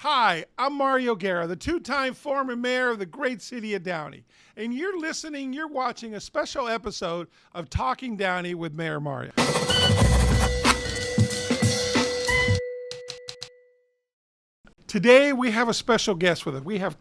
Hi, I'm Mario Guerra, the two-time former mayor of the great city of Downey. And you're watching a special episode of Talking Downey with Mayor Mario. Today, we have a special guest with us. We have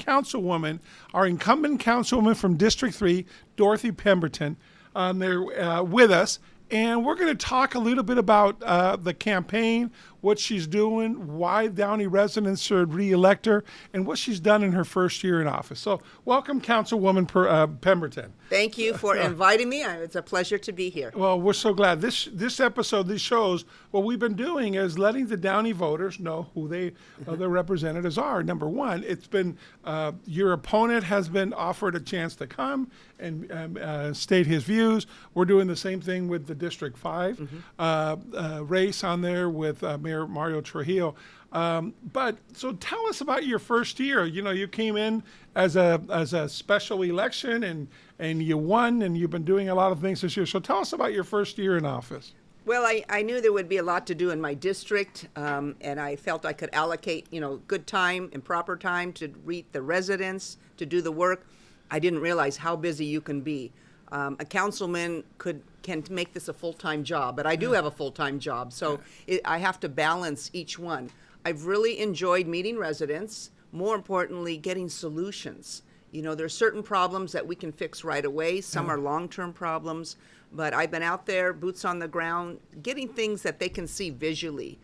our incumbent councilwoman from District 3, Dorothy Pemberton. They're with us. And we're going to talk a little bit about the campaign, what she's doing, why Downey residents should re-elect her, and what she's done in her first year in office. So welcome, Councilwoman Pemberton. Thank you for inviting me. It's a pleasure to be here. Well, we're so glad. This episode, this shows what we've been doing is letting the Downey voters know who their representatives are. Number one, it's been your opponent has been offered a chance to come and state his views. We're doing the same thing with the District 5 race on there with Mayor Mario Trujillo. But so tell us about your first year. You know, you came in as a special election and you won, and you've been doing a lot of things this year. So tell us about your first year in office. Well, I knew there would be a lot to do in my district, and I felt I could allocate, good time and proper time to meet the residents, to do the work. I didn't realize how busy you can be. A councilman can make this a full-time job, but I do have a full-time job, so I have to balance each one. I've really enjoyed meeting residents, more importantly, getting solutions. There are certain problems that we can fix right away. Some are long-term problems, but I've been out there, boots on the ground, getting things that they can see visually,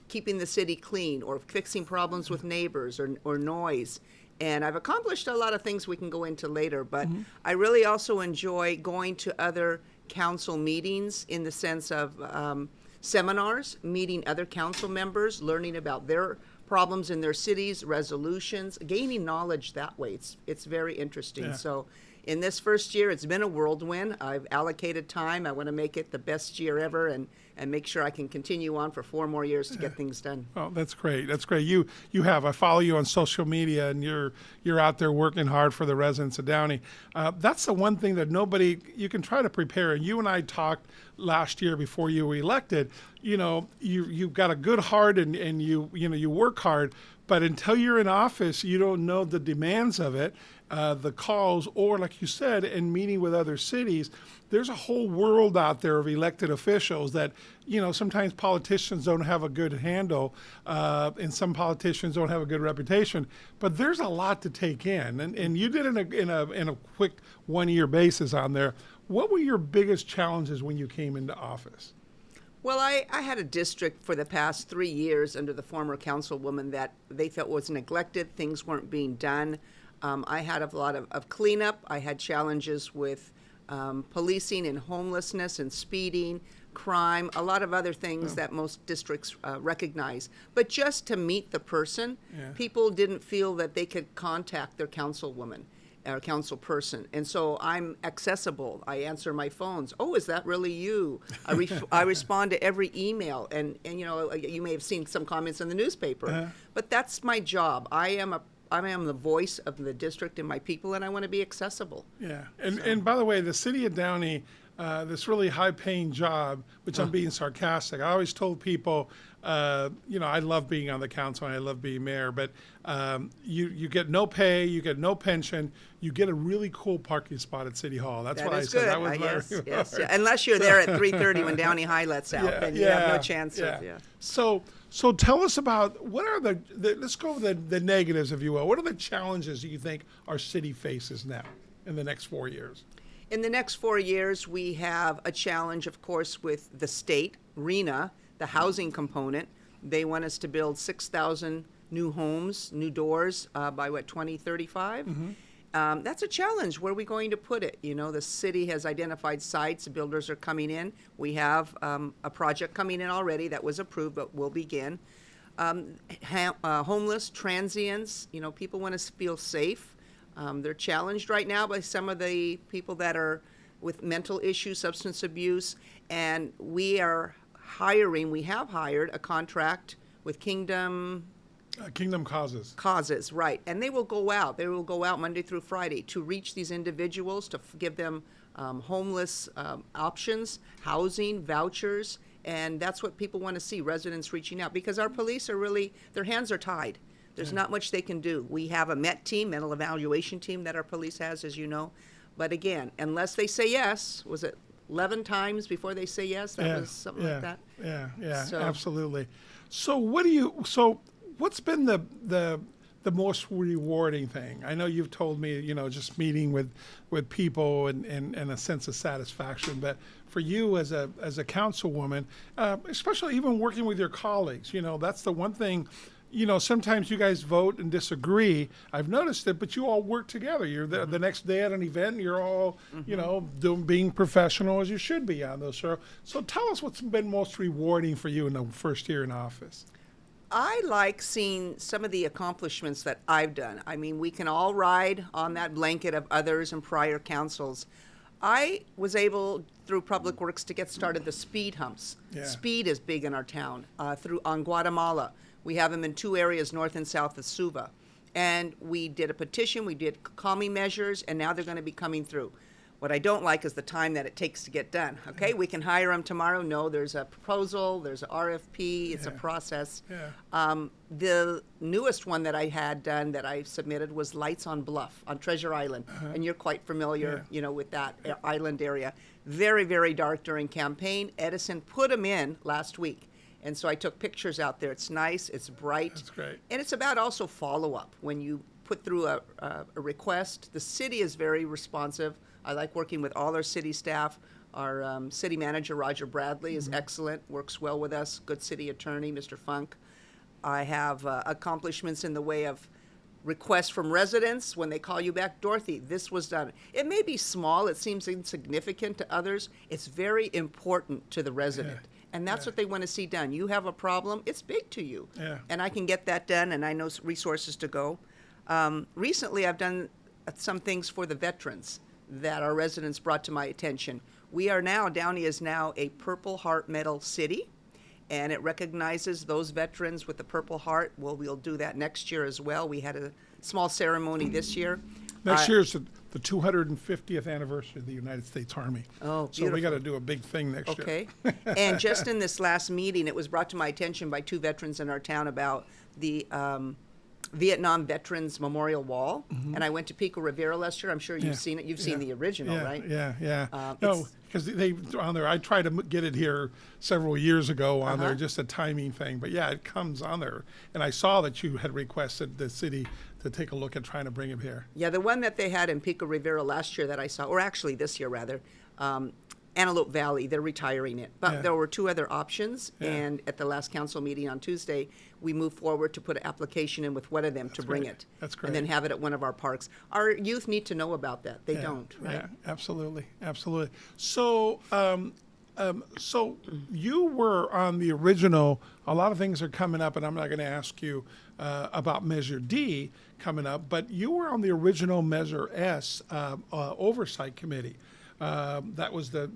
keeping the city clean or fixing problems with neighbors or noise. And I've accomplished a lot of things we can go into later, but I really also enjoy going to other council meetings in the sense of seminars, meeting other council members, learning about their problems in their cities, resolutions, gaining knowledge that way. It's very interesting. Yeah. So in this first year, it's been a whirlwind. I've allocated time. I want to make it the best year ever and make sure I can continue on for 4 more years to get things done. Oh, that's great. That's great. I follow you on social media, and you're out there working hard for the residents of Downey. That's the one thing that you can try to prepare. And you and I talked last year before you were elected. You've got a good heart and you work hard, but until you're in office, you don't know the demands of it, the calls, or like you said, in meeting with other cities. There's a whole world out there of elected officials that, sometimes politicians don't have a good handle, and some politicians don't have a good reputation. But there's a lot to take in, and you did it in a quick 1-year basis on there. What were your biggest challenges when you came into office? Well, I had a district for the past 3 years under the former councilwoman that they felt was neglected. Things weren't being done. I had a lot of cleanup. I had challenges with policing and homelessness and speeding, crime, a lot of other things that most districts recognize. But just to meet the person, people didn't feel that they could contact their councilwoman or council person. And so I'm accessible. I answer my phones. Oh, is that really you? I respond to every email. And you may have seen some comments in the newspaper. But that's my job. I am the voice of the district and my people, and I want to be accessible. Yeah. And by the way, the city of Downey, this really high-paying job, which I'm being sarcastic. I always told people, I love being on the council and I love being mayor, but you get no pay, you get no pension, you get a really cool parking spot at City Hall. That's what I said. That was yes. Unless you're there at 3:30 when Downey High lets out, then you have no chance of. So tell us about what are let's go with the negatives, if you will. What are the challenges that you think our city faces now in the next 4 years? In the next 4 years, we have a challenge, of course, with the state, RENA, the housing component. They want us to build 6,000 new homes, new doors by 2035? That's a challenge. Where are we going to put it? The city has identified sites. Builders are coming in. We have a project coming in already that was approved, but will begin. Homeless, transients, people want to feel safe. They're challenged right now by some of the people that are with mental issues, substance abuse, and we have hired a contract with Kingdom Causes, right. And they will go out. They will go out Monday through Friday to reach these individuals, to give them homeless options, housing, vouchers, and that's what people want to see, residents reaching out, because our police are really, their hands are tied. There's not much they can do. We have a MET team, mental evaluation team, that our police has, as you know. But again, unless they say yes, was it 11 times before they say yes? That was something like that. Yeah, So- absolutely. So what's been the most rewarding thing? I know you've told me, just meeting with people and a sense of satisfaction, but for you as a councilwoman, especially even working with your colleagues, that's the one thing. Sometimes you guys vote and disagree. I've noticed it, but you all work together. You're the next day at an event, and you're all, being professional as you should be on those. So tell us what's been most rewarding for you in the first year in office. I like seeing some of the accomplishments that I've done. I mean, we can all ride on that blanket of others and prior councils. I was able, through Public Works, to get started the speed humps. Yeah. Speed is big in our town. On Guatemala, we have them in 2 areas, north and south of Suva. And we did a petition, we did calming measures, and now they're going to be coming through. What I don't like is the time that it takes to get done. Okay, we can hire them tomorrow. No, there's a proposal, there's an RFP, it's a process. Yeah. The newest one that I had done that I submitted was Lights on Bluff on Treasure Island. And you're quite familiar, with that island area. Very, very dark during campaign. Edison put them in last week. And so I took pictures out there. It's nice, it's bright. That's great. And it's about also follow-up. When you put through a request, the city is very responsive. I like working with all our city staff. Our city manager, Roger Bradley, is excellent, works well with us. Good city attorney, Mr. Funk. I have accomplishments in the way of requests from residents when they call you back, Dorothy, this was done. It may be small, it seems insignificant to others. It's very important to the resident. And that's what they want to see done. You have a problem, it's big to you. And I can get that done, and I know resources to go. Recently, I've done some things for the veterans that our residents brought to my attention. Downey is now a Purple Heart Medal city, and it recognizes those veterans with the Purple Heart. Well, we'll do that next year as well. We had a small ceremony this year. Next year's the 250th anniversary of the United States Army. Oh, So we beautiful. got to do a big thing next year. Okay. And just in this last meeting, it was brought to my attention by 2 veterans in our town about the Vietnam Veterans Memorial Wall. And I went to Pico Rivera last year. I'm sure you've seen it. You've seen the original, right? Yeah. No, it's- because they on there. I tried to get it here several years ago on there, just a timing thing. But yeah, it comes on there. And I saw that you had requested the city to take a look at trying to bring it here. Yeah, the one that they had in Pico Rivera last year that I saw, or actually this year rather, Antelope Valley, they're retiring it. But there were 2 other options, and at the last council meeting on Tuesday, we moved forward to put an application in with one of them to bring great. it. That's And then great. have it at one of our parks. Our youth need to know about that. They don't, right? Yeah, absolutely. So, so you were on the original. A lot of things are coming up, and I'm not going to ask you about Measure D coming up, but you were on the original Measure S oversight committee. That was the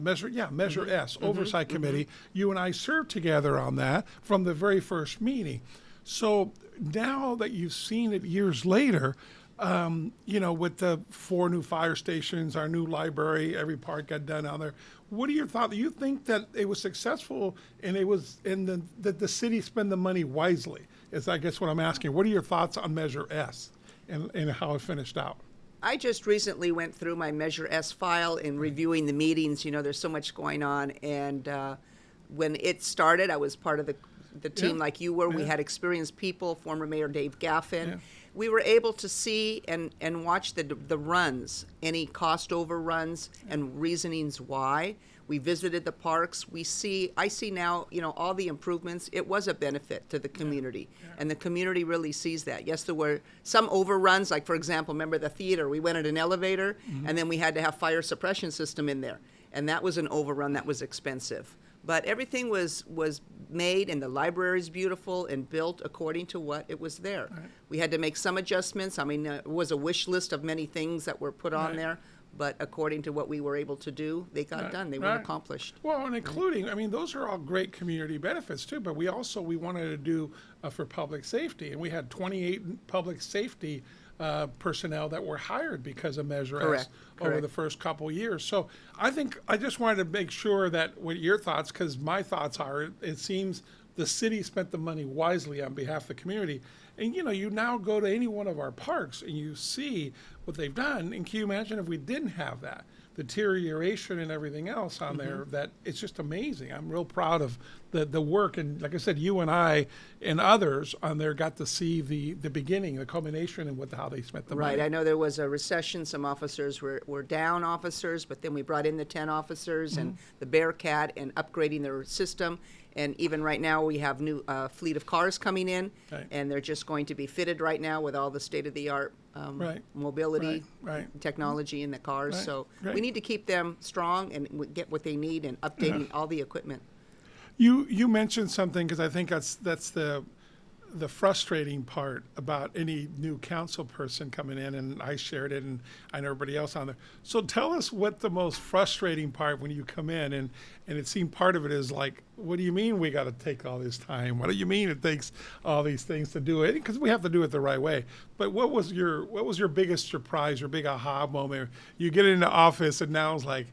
Measure S oversight committee. You and I served together on that from the very first meeting. So now that you've seen it years later, with the 4 new fire stations, our new library, every park got done on there. What are your thoughts? Do you think that it was successful and that the city spent the money wisely? Is I guess what I'm asking. What are your thoughts on Measure S and how it finished out? I just recently went through my Measure S file and reviewing the meetings. There's so much going on. And when it started, I was part of the team like you were. We had experienced people, former Mayor Dave Gaffin. We were able to see and watch the runs, any cost overruns and reasonings why. We visited the parks. I see now, all the improvements. It was a benefit to the community, and the community really sees that. Yes, there were some overruns, like for example, remember the theater? We went in an elevator, and then we had to have fire suppression system in there, and that was an overrun that was expensive. But everything was made, and the library is beautiful and built according to what it was there. Right. We had to make some adjustments. I mean, it was a wish list of many things that were put on there. But according to what we were able to do, they got done. They were accomplished. Well, and including, I mean, those are all great community benefits too. But we wanted to do for public safety, and we had 28 public safety personnel that were hired because of Measure S over the first couple years. So I think I just wanted to make sure that what your thoughts, because my thoughts are, it seems the city spent the money wisely on behalf of the community. And you now go to any one of our parks and you see what they've done. And can you imagine if we didn't have that? Deterioration and everything else on there, that it's just amazing. I'm real proud of the work, and like I said, you and I and others on there got to see the beginning, the culmination, and how they spent the money. Right. I know there was a recession. Some officers were down officers, but then we brought in the 10 officers and the Bearcat and upgrading their system. And even right now, we have new fleet of cars coming in, Right. and they're just going to be fitted right now with all the state-of-the-art Right. mobility Right. technology in the cars. Right. So Right. we need to keep them strong and get what they need and updating all the equipment. You mentioned something, because I think that's the frustrating part about any new council person coming in, and I shared it, and I know everybody else on there. So tell us what the most frustrating part when you come in, and it seemed part of it is like, what do you mean we got to take all this time? What do you mean it takes all these things to do it? Because we have to do it the right way. But what was your biggest surprise, your big aha moment? You get into office and now it's like,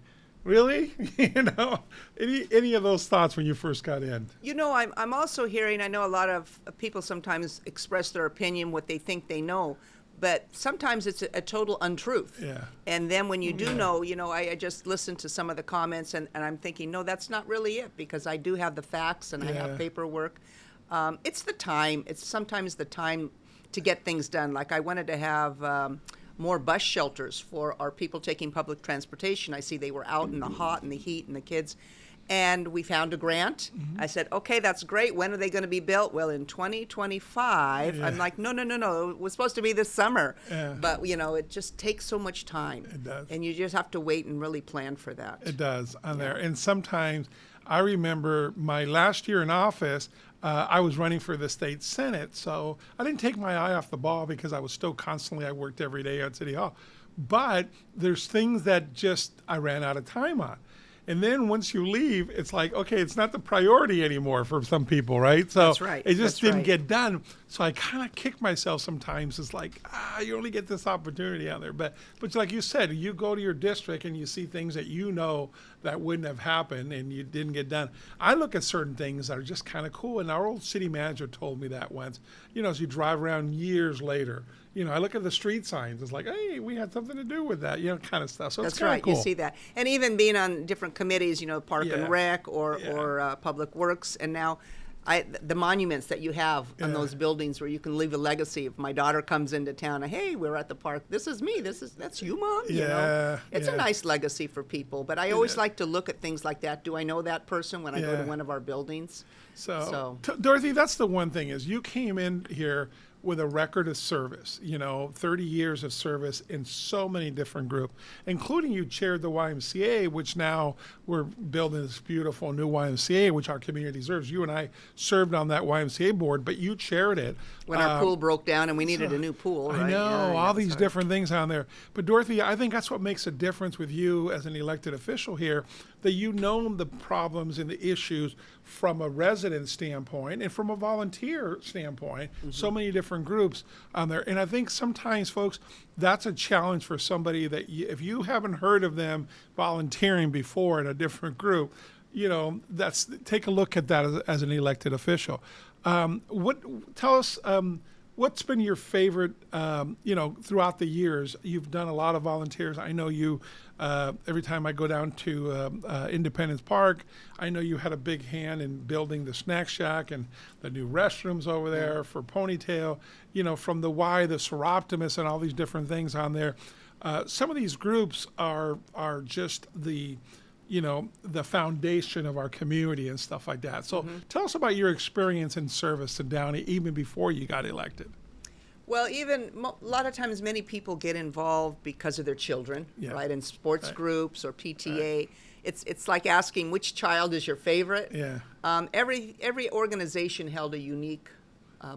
really? Any of those thoughts when you first got in? I'm also hearing, I know a lot of people sometimes express their opinion, what they think they know, but sometimes it's a total untruth. Yeah. And then when you do know, I just listened to some of the comments and I'm thinking, no, that's not really it, because I do have the facts and I Yeah. have paperwork. It's the time. It's sometimes the time to get things done. Like I wanted to have more bus shelters for our people taking public transportation. I see they were out in the hot and the heat and the kids. And we found a grant. I said, okay, that's great. When are they going to be built? Well, in 2025. Yeah. I'm like, no. It was supposed to be this summer. Yeah. But, it just takes so much time. It does. And you just have to wait and really plan for that. It does on there. And sometimes I remember my last year in office, I was running for the state Senate. So I didn't take my eye off the ball because I was still I worked every day at City Hall. But there's things that I ran out of time on. And then once you leave, it's like, okay, it's not the priority anymore for some people, right? So That's right. it just That's didn't right. get done. So I kind of kick myself sometimes. It's like, you only get this opportunity out there. But like you said, you go to your district and you see things that that wouldn't have happened and you didn't get done. I look at certain things that are just kind of cool. And our old city manager told me that once, as you drive around years later, I look at the street signs. It's like, hey, we had something to do with that, kind of stuff. So That's it's kind right. of cool. You see that. And even being on different committees, Park Yeah. and Rec or Yeah. Public Works. And now the monuments that you have on Yeah. those buildings where you can leave a legacy. If my daughter comes into town, hey, we're at the park. This is me. That's you, Mom. Yeah, It's yeah. a nice legacy for people. But I always like to look at things like that. Do I know that person when I go to Yeah. one of our buildings? So. Dorothy, that's the one thing is you came in here with a record of service, 30 years of service in so many different groups, including you chaired the YMCA, which now we're building this beautiful new YMCA, which our community deserves. You and I served on that YMCA board, but you chaired it. When our pool broke down and we needed a new pool, right? I know, Yeah, all it's these hard. different things on there. But Dorothy, I think that's what makes a difference with you as an elected official here, that you know the problems and the issues from a resident standpoint and from a volunteer standpoint, so many different groups on there. And I think sometimes, folks, that's a challenge for somebody that if you haven't heard of them volunteering before in a different group, take a look at that as an elected official. Tell us, what's been your favorite, throughout the years? You've done a lot of volunteers. I know you, every time I go down to Independence Park, I know you had a big hand in building the snack shack and the new restrooms over there for Ponytail, from the Y, the Seroptimus, and all these different things on there. Some of these groups are just the foundation of our community and stuff like that. So tell us about your experience in service to Downey even before you got elected. Well, even a lot of times many people get involved because of their children, Yeah. right, in sports Right. groups or PTA. It's like asking which child is your favorite. Yeah. Every organization held a unique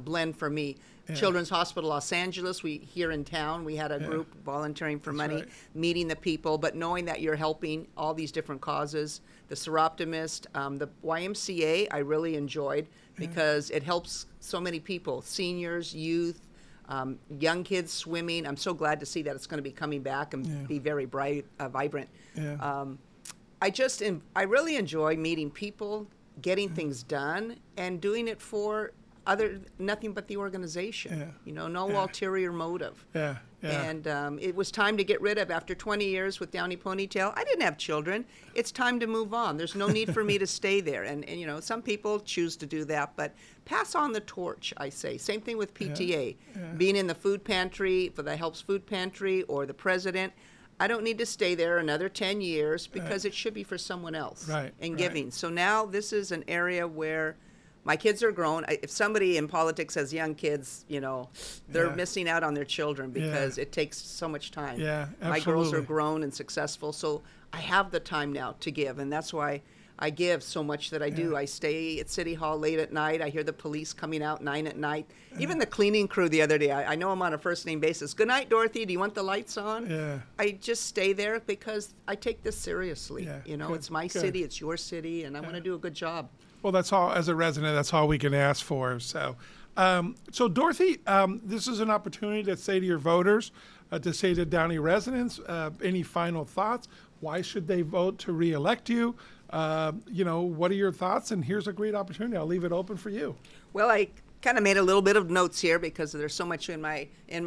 blend for me. Yeah. Children's Hospital Los Angeles, here in town, we had a group volunteering for money, right. meeting the people, but knowing that you're helping all these different causes. The Seroptimist, the YMCA, I really enjoyed because it helps so many people, seniors, youth, young kids swimming. I'm so glad to see that it's going to be coming back and be very bright, vibrant. Yeah. I really enjoy meeting people, getting things done and doing it for nothing but the organization. Yeah. You know, no Yeah. ulterior motive. Yeah. Yeah. And it was time to get rid of, after 20 years with Downey Ponytail, I didn't have children. It's time to move on. There's no need for me to stay there. And, you know, some people choose to do that, but pass on the torch, I say. Same thing with PTA. Yeah. Being in the food pantry, for the Helps Food Pantry, or the president, I don't need to stay there another 10 years because it should be for someone else Right, and right. giving. So now this is an area where my kids are grown. If somebody in politics has young kids, you know, they're Yeah. missing out on their children because it takes so much time. Yeah, My girls are absolutely. grown and successful, so I have the time now to give, and that's why I give so much that I do. I stay at City Hall late at night. I hear the police coming out 9 at night. Even the cleaning crew the other day, I know I'm on a first name basis. Good night, Dorothy. Do you want the lights on? Yeah. I just stay there because I take this seriously. Yeah, You know, good, it's my good. city, it's your city, and I want to do a good job. Well, that's all. As a resident, that's all we can ask for. So, so Dorothy, this is an opportunity to say to your voters, to say to Downey residents, any final thoughts? Why should they vote to reelect you? You know, what are your thoughts? And here's a great opportunity. I'll leave it open for you. Well, I kind of made a little bit of notes here because there's so much in my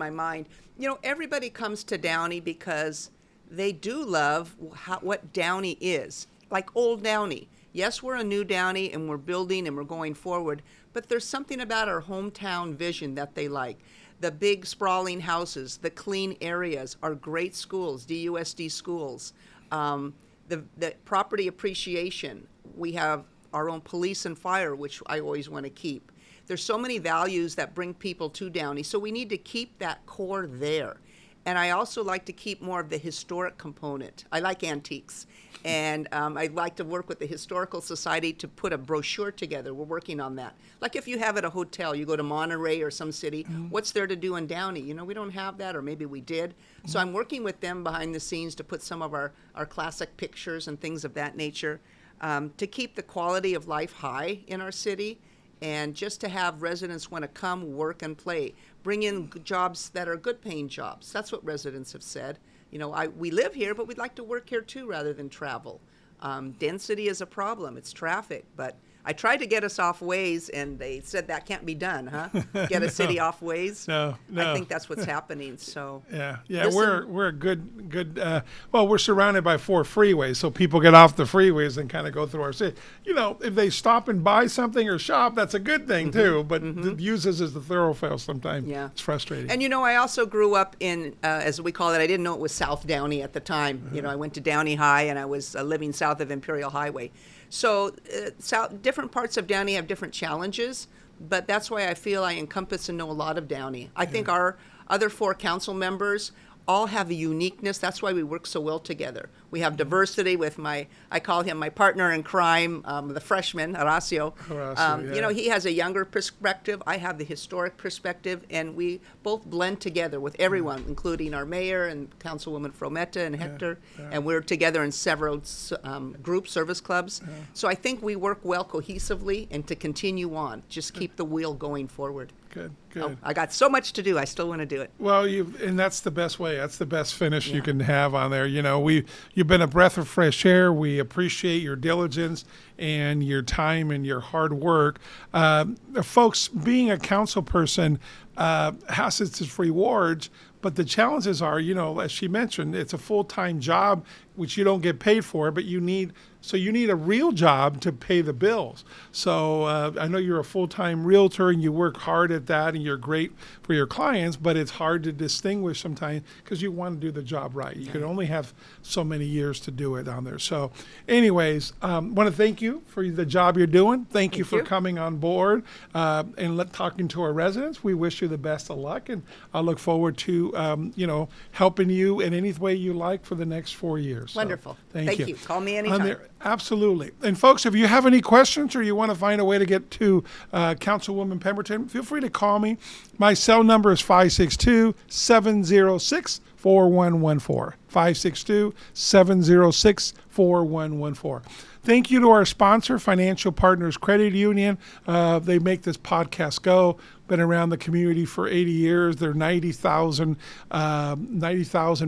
mind. You know, everybody comes to Downey because they do love what Downey is, like old Downey. Yes, we're a new Downey and we're building and we're going forward, but there's something about our hometown vision that they like. The big sprawling houses, the clean areas, our great schools, DUSD schools, the property appreciation. We have our own police and fire, which I always want to keep. There's so many values that bring people to Downey, so we need to keep that core there. And I also like to keep more of the historic component. I like antiques. And I'd like to work with the Historical Society to put a brochure together. We're working on that. Like if you have at a hotel, you go to Monterey or some city, what's there to do in Downey? You know, we don't have that, or maybe we did. So I'm working with them behind the scenes to put some of our classic pictures and things of that nature, to keep the quality of life high in our city, and just to have residents want to come, work, and play. Bring in jobs that are good-paying jobs. That's what residents have said. You know, we live here, but we'd like to work here too rather than travel. Density is a problem. It's traffic. But I tried to get us off Waze, and they said that can't be done, huh? Get a city off Waze? No. I think that's what's happening. So Yeah, listen, we're a good. Well, we're surrounded by 4 freeways, so people get off the freeways and kind of go through our city. You know, if they stop and buy something or shop, that's a good thing too. But the uses as the thoroughfare sometimes. Yeah. It's frustrating. And you know, I also grew up in, as we call it, I didn't know it was South Downey at the time. You know, I went to Downey High, and I was living south of Imperial Highway. So different parts of Downey have different challenges, but that's why I feel I encompass and know a lot of Downey. I think our other 4 council members all have a uniqueness. That's why we work so well together. We have diversity with I call him my partner in crime, the freshman, Horacio. Horacio, You know, he has a younger perspective. I have the historic perspective, and we both blend together with everyone, including our mayor and Councilwoman Frometa and Hector, and we're together in several group service clubs. So I think we work well cohesively, and to continue on, just keep the wheel going forward. Good. Oh, I got so much to do. I still want to do it. Well, and that's the best way. That's the best finish you can have on there. You know, you've been a breath of fresh air. We appreciate your diligence and your time and your hard work. Folks, being a council person has its rewards, but the challenges are, you know, as she mentioned, it's a full-time job, which you don't get paid for, but you need a real job to pay the bills. So I know you're a full-time realtor and you work hard at that and you're great for your clients, but it's hard to distinguish sometimes because you want to do the job right. You can only have so many years to do it on there. So anyways, want to thank you for the job you're doing. Thank you for coming on board and talking to our residents. We wish you the best of luck, and I look forward to helping you in any way you like for the next 4 years. Wonderful. So, thank you. Call me anytime. Absolutely. And folks, if you have any questions or you want to find a way to get to Councilwoman Pemberton, feel free to call me. My cell number is 562-706-4114. 562-706-4114. Thank you to our sponsor, Financial Partners Credit Union. They make this podcast go. Been around the community for 80 years. They're 90,000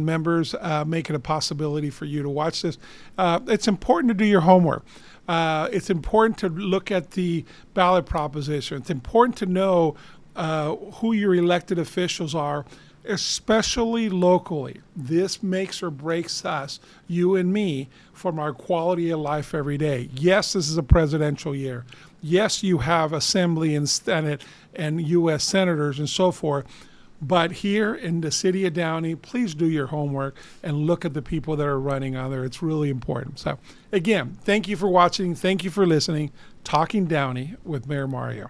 members, make it a possibility for you to watch this. It's important to do your homework. It's important to look at the ballot proposition. It's important to know who your elected officials are, especially locally. This makes or breaks us, you and me, from our quality of life every day. Yes, this is a presidential year. Yes, you have Assembly and Senate and U.S. senators and so forth. But here in the city of Downey, please do your homework and look at the people that are running on there. It's really important. So, again, thank you for watching. Thank you for listening. Talking Downey with Mayor Mario.